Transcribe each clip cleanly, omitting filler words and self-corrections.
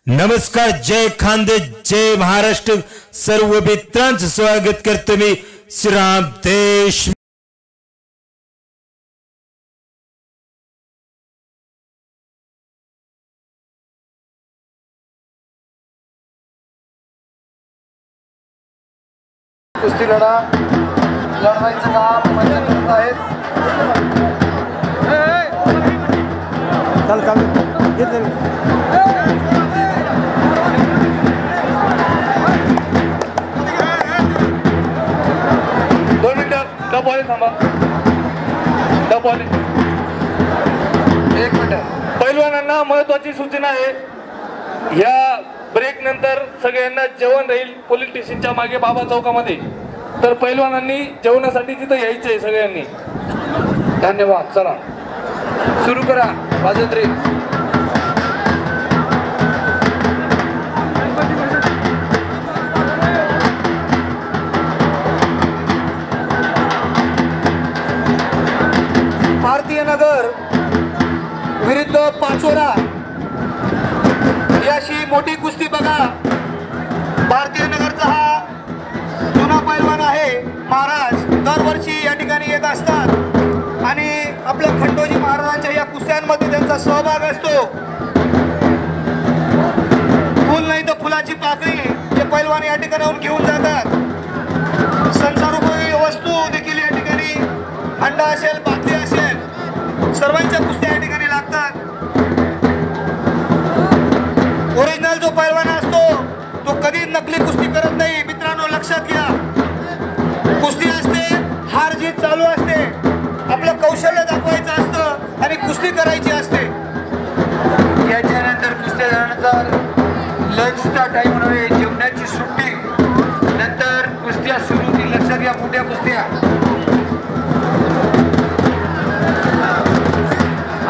नमस्कार, जय खानदेश, जय महाराष्ट्र. सर्व मित्रांचं स्वागत करतो मी श्रीराम देश. कुस्ती लढवायचं काम मैदान करत आहेत. दोन मिनिटं डबॉले थांबा. डबॉले एक मिनिट. पैलवानांना महत्वाची सूचना आहे, या ब्रेक नंतर सगळ्यांना जेवण राहील पोलीस स्टेशनच्या मागे बाबा चौकामध्ये. तर पैलवानांनी जेवणासाठी तिथं यायचंय सगळ्यांनी. धन्यवाद. चला सुरू करा वाजंत्री. भारतीय नगर विरुद्ध पाचोरा याशी मोठी कुस्ती बघा. भारतीय नगरचा हा जुना पैलवान आहे महाराज. दरवर्षी या ठिकाणी येत असतात आणि आपल्या खंडोजी महाराजांच्या या कुस्त्यांमध्ये त्यांचा सहभाग असतो. फुल नाही तर फुलाची पाकळी हे पैलवान या ठिकाणाहून घेऊन जातात. संसारोपयोगी वस्तू देखील या ठिकाणी, अंडा असेल, बाटली असेल, सर्वांच्या कुस्त्या या ठिकाणी लागतात. ओरिजिनल जो पैलवान असतो तो कधी नकली कुस्ती करत नाही. मित्रांनो लक्षात घ्या, कुस्ती असते, हार जीत चालू असते, आपलं कौशल्य दाखवायचं असतं आणि कुस्ती करायची असते. याच्यानंतर कुस्त्या झाल्यानंतर लंचचा टाइम नव्हे, जेवणाची सुट्टी. नंतर कुस्त्या सुरू होतील. लक्षात घ्या, मोठ्या कुस्त्या.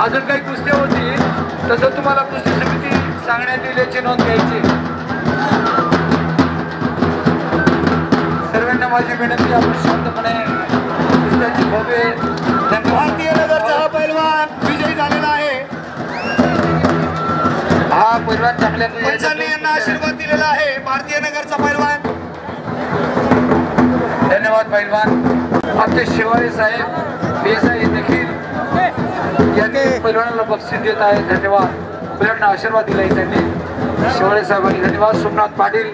अजून काही कुस्त्या होती तसं तुम्हाला कुस्ती समिती सांगण्यात येईल याची नोंद घ्यायची. सर्वांना माझी विनंती, आपण शांतपणे कुस्त्याची भव्य. भारतीय नगरचा हा पैलवान विजयी झालेला आहे. हा पैलवान चांगल्या यांना आशीर्वाद दिलेला आहे. भारतीय नगरचा पैलवान. धन्यवाद पैलवान. आमचे शिवाळे साहेब देसाई देखील यांनी पैलवानाला बक्षीस देत आहे. धन्यवाद. पैलवानांना आशीर्वाद दिलाय त्यांनी. शिवाळे साहेबांनी धन्यवाद. सोमनाथ पाटील